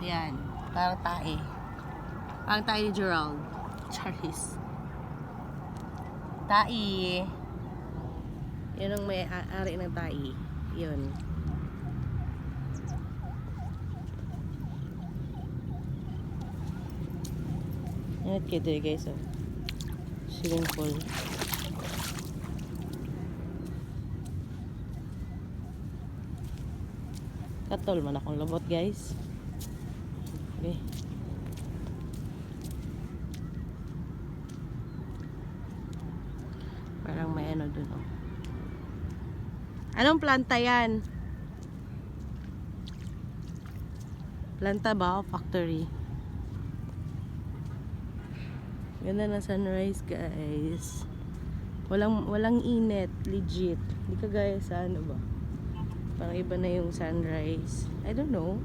Yan. Parang tae. Parang tae ni Gerald. Charis. Tae. Yan ang may-ari ng tae. Yun. Yan at kito guys. Oh. Swimming pool. Katol man akong lobot guys. Okay. Parang may ano dun oh. Anong planta yan? Planta ba o factory? Ganda ng sunrise guys. Walang init, legit. Hindi kagaya sa ano ba? Parang iba na yung sunrise. I don't know.